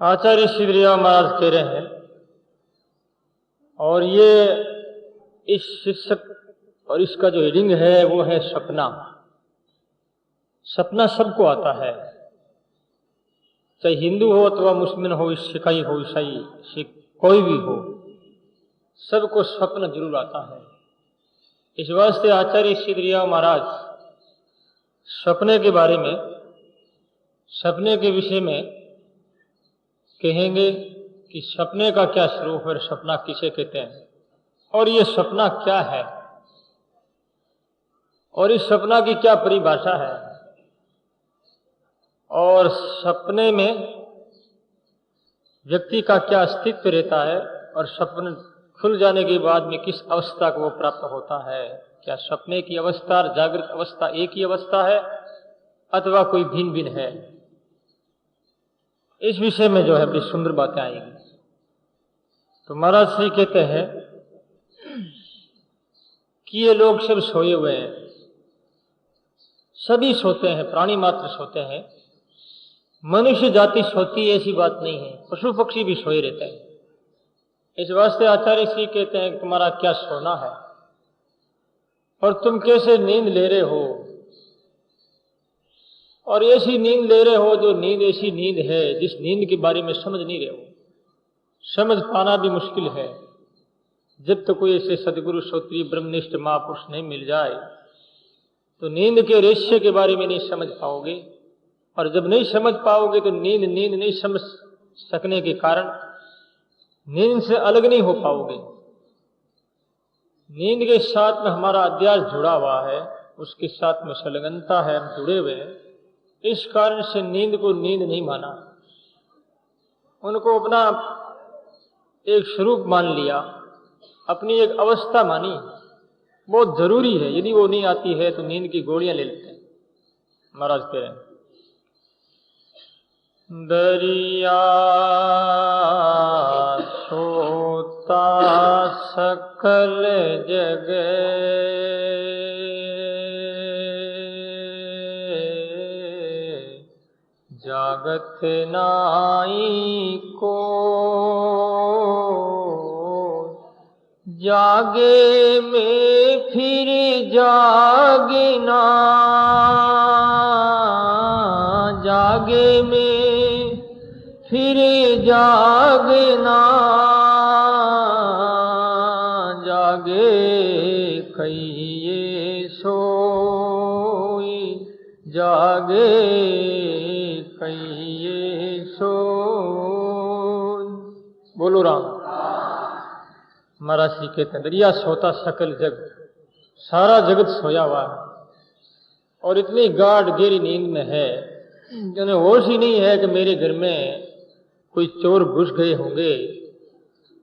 आचार्य श्रीराम महाराज कह रहे हैं, और ये इस शीर्षक और इसका जो हेडिंग है वो है सपना। सपना सबको आता है, चाहे हिंदू हो अथवा मुस्लिम हो, सिखाई हो, ईसाई, सिख, कोई भी हो, सबको स्वप्न जरूर आता है। इस वास्ते आचार्य श्रीराम महाराज सपने के बारे में, सपने के विषय में कहेंगे कि सपने का क्या स्वरूप है, सपना किसे कहते हैं और ये सपना क्या है और इस सपना की क्या परिभाषा है, और सपने में व्यक्ति का क्या अस्तित्व रहता है, और सपने खुल जाने के बाद में किस अवस्था को वो प्राप्त होता है। क्या सपने की अवस्था और जागृत अवस्था एक ही अवस्था है अथवा कोई भिन्न भिन्न है। इस विषय में जो है बड़ी सुंदर बातें आएंगी। तो महाराज श्री कहते हैं कि ये लोग सब सोए हुए हैं, सभी सोते हैं, प्राणी मात्र सोते हैं, मनुष्य जाति सोती है ऐसी बात नहीं है, पशु पक्षी भी सोए रहते हैं। इस वास्ते आचार्य श्री कहते हैं कि तुम्हारा क्या सोना है और तुम कैसे नींद ले रहे हो, और ऐसी नींद ले रहे हो जो नींद ऐसी नींद है जिस नींद के बारे में समझ नहीं रहे हो। समझ पाना भी मुश्किल है जब तक कोई ऐसे सदगुरु श्रोत्री ब्रह्मनिष्ठ महापुरुष नहीं मिल जाए, तो नींद के रहस्य के बारे में नहीं समझ पाओगे, और जब नहीं समझ पाओगे तो नींद नहीं समझ सकने के कारण नींद से अलग नहीं हो पाओगे। नींद के साथ में हमारा अध्यास जुड़ा हुआ है, उसके साथ में संलग्नता है, हम जुड़े हुए हैं। इस कारण से नींद को नींद नहीं माना, उनको अपना एक स्वरूप मान लिया, अपनी एक अवस्था मानी। बहुत जरूरी है, यदि वो नहीं आती है तो नींद की गोलियां ले लेते हैं। महाराज कह रहे हैं, दरिया सोता सकल जग, जागत नाई को, जागे में फिर जागना, जागे में फिर जागना, जागे कहिए सोई, जागे कहिए सोई। बोलो राम। महाराज जी कहते हैं, दरिया सोता सकल जग, सारा जगत सोया हुआ है और इतनी गाढ़ गहरी नींद में है, जिन्हें होश ही नहीं है कि मेरे घर में कोई चोर घुस गए होंगे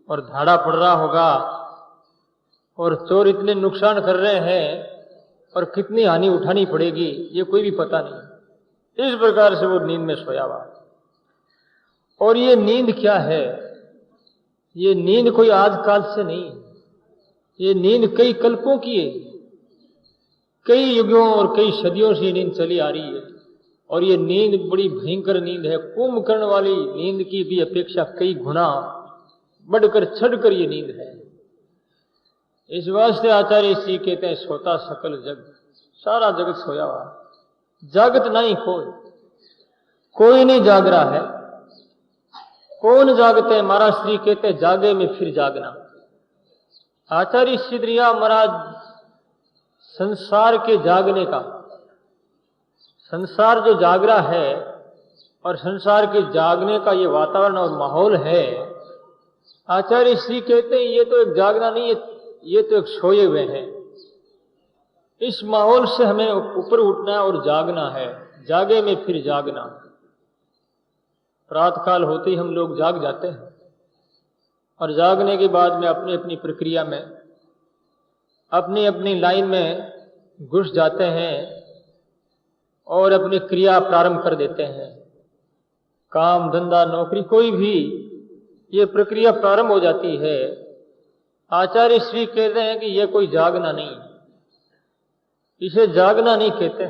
और धाड़ा पड़ रहा होगा, और चोर इतने नुकसान कर रहे हैं और कितनी हानि उठानी पड़ेगी ये कोई भी पता नहीं। इस प्रकार से वो नींद में सोया हुआ। और ये नींद क्या है? ये नींद कोई आज काल से नहीं, ये नींद कई कल्पों की है, कई युगों और कई सदियों से नींद चली आ रही है। और ये नींद बड़ी भयंकर नींद है, कुंभकर्ण वाली नींद की भी अपेक्षा कई गुना बढ़कर चढ़कर ये नींद है। इस वास्ते आचार्य श्री कहते हैं, सोता सकल जग, सारा जगत सोया हुआ, जागत नहीं कोई नहीं जाग रहा है। कौन जागते हैं? महाराज श्री कहते हैं, जागे में फिर जागना। आचार्य श्रीराम महाराज संसार के जागने का, संसार जो जाग रहा है और संसार के जागने का ये वातावरण और माहौल है, आचार्य श्री कहते हैं ये तो एक जागना नहीं है, ये तो एक सोए हुए हैं। इस माहौल से हमें ऊपर उठना है और जागना है, जागे में फिर जागना। प्रातः काल होते ही हम लोग जाग जाते हैं और जागने के बाद में अपनी अपनी प्रक्रिया में, अपनी अपनी लाइन में घुस जाते हैं और अपनी क्रिया प्रारंभ कर देते हैं। काम धंधा नौकरी कोई भी, ये प्रक्रिया प्रारंभ हो जाती है। आचार्य श्री कहते हैं कि यह कोई जागना नहीं, इसे जागना नहीं कहते।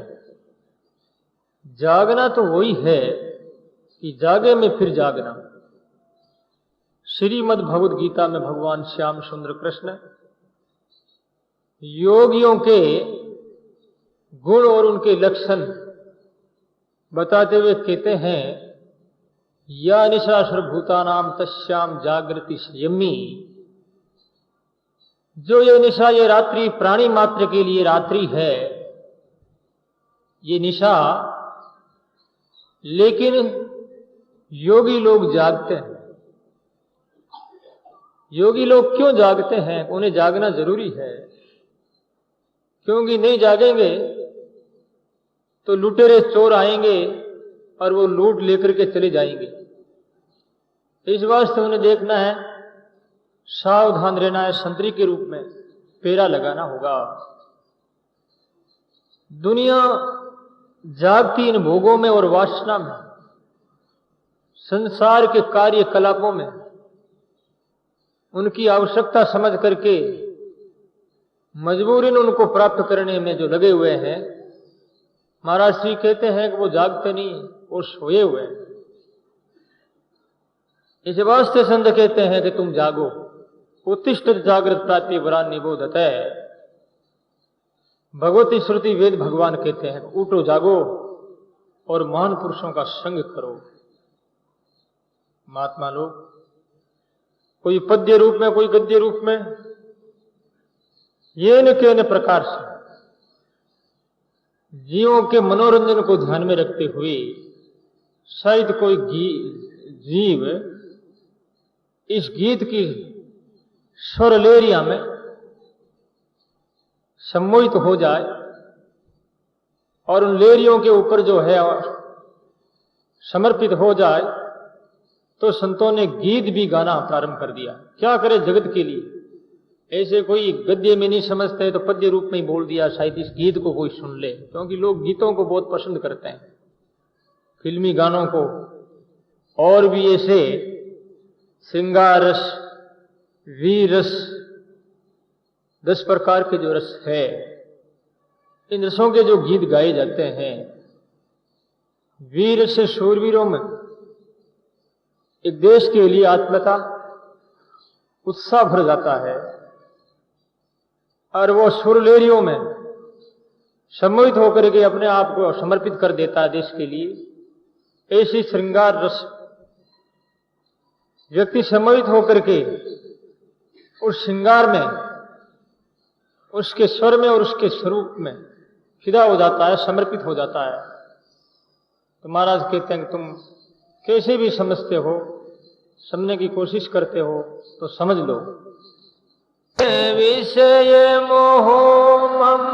जागना तो वही है कि जागे में फिर जागना। श्रीमद् भगवद गीता में भगवान श्याम सुंदर कृष्ण योगियों के गुण और उनके लक्षण बताते हुए कहते हैं, या निशा सर्वभूतानाम तस्याम जागृति संयमी। जो ये निशा, ये रात्रि प्राणी मात्र के लिए रात्रि है, ये निशा, लेकिन योगी लोग जागते हैं। योगी लोग क्यों जागते हैं? उन्हें जागना जरूरी है, क्योंकि नहीं जागेंगे तो लुटेरे चोर आएंगे और वो लूट लेकर के चले जाएंगे। इस वास्ते उन्हें देखना है, सावधान रहना है, संतरी के रूप में फेरा लगाना होगा। दुनिया जागती इन भोगों में और वासना में, संसार के कार्यकलापों में, उनकी आवश्यकता समझ करके मजबूरन उनको प्राप्त करने में जो लगे हुए हैं। महाराज श्री कहते हैं कि वो जागते नहीं, वो सोए हुए हैं। इस वास्ते संत कहते हैं कि तुम जागो। उत्तिष्ठ जागृत प्राति वरा निबोधत है। भगवती श्रुति वेद भगवान कहते हैं, उठो जागो और महान पुरुषों का संग करो। महात्मा लोग कोई पद्य रूप में, कोई गद्य रूप में, ये न के न प्रकार से जीवों के मनोरंजन को ध्यान में रखते हुए शायद कोई जीव इस गीत की स्वर लहरिया में सम्मोहित हो जाए और उन लहरियों के ऊपर जो है समर्पित हो जाए, तो संतों ने गीत भी गाना प्रारंभ कर दिया। क्या करे जगत के लिए? ऐसे कोई गद्य में नहीं समझते तो पद्य रूप में ही बोल दिया, शायद इस गीत को कोई सुन ले, क्योंकि लोग गीतों को बहुत पसंद करते हैं, फिल्मी गानों को, और भी ऐसे श्रृंगार रस, वीर रस, 10 प्रकार के जो रस है, इन रसों के जो गीत गाए जाते हैं, वीर से शूरवीरों में एक देश के लिए आत्मता, उत्साह भर जाता है और वो सुरलेरियों में सम्मोहित होकर के अपने आप को समर्पित कर देता है देश के लिए। ऐसी श्रृंगार रस व्यक्ति सम्मोहित होकर के उस श्रृंगार में, उसके स्वर में और उसके स्वरूप में फिदा हो जाता है, समर्पित हो जाता है। तो महाराज कहते हैं कि तुम कैसे भी समझते हो, समझने की कोशिश करते हो तो समझ लो। विषय मोह मम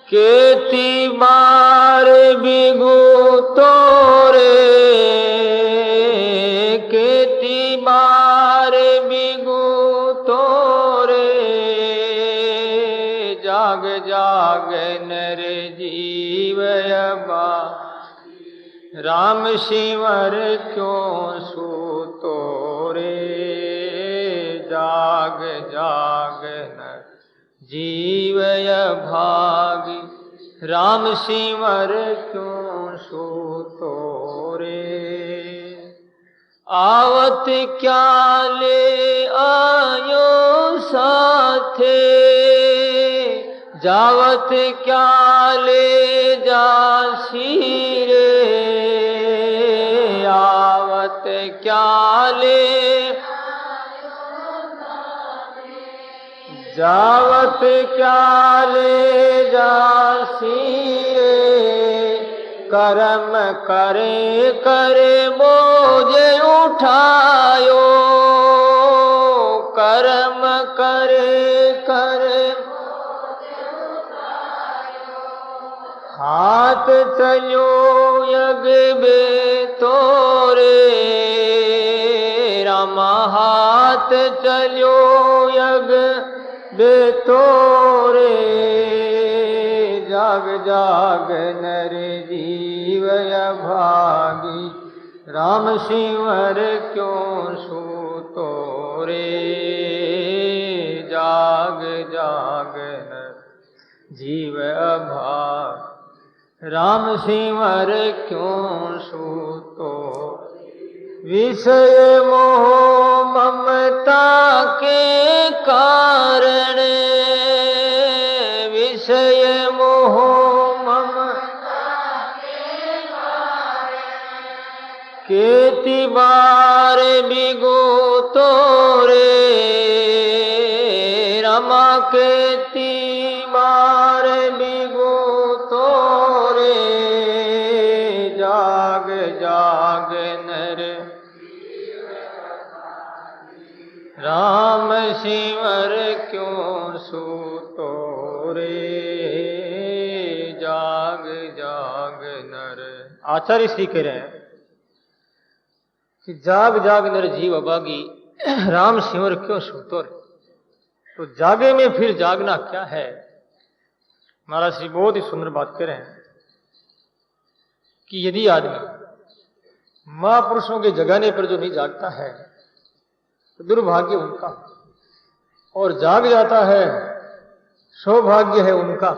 केति बार बिगु तोरे, केति बार बिगु तोरे, जाग जाग नर जीव बा, राम सिमर क्यों सूतो रे, जाग जाग नर जीवय भागी, राम सिमर क्यों सूतो रे। आवत क्या ले आयो साथे, जावत क्या ले जासी रे, आवत क्या ले जावत क्या ले जासी रे, कर्म करे करे बोझे उठायो, कर्म करे करे हाथ चलो यग बे तोरे, राम हाथ चलो यग बे तोरे, जाग जाग नर जीवय भागी, राम सिमर क्यों सूतो रे, जाग जाग नर जीव भाग, राम सिमर क्यों सूतो, विषय मोह ममता के कारण, विषय मोह ममता के कारण, केति बार बिगो तोरे, रमा केति बार बिगो तोरे, जाग जाग नर राम सिमर क्यों सूतो रे, जाग जाग नर। आचार्य श्री कह रहे हैं कि जाग जाग नर जीव अभागी, राम सिमर क्यों सूतो रे। तो जागे में फिर जागना क्या है। महाराज श्री बहुत ही सुंदर बात कह रहे हैं कि यदि आदमी महापुरुषों के जगाने पर जो नहीं जागता है तो दुर्भाग्य उनका, और जाग जाता है सौभाग्य है उनका।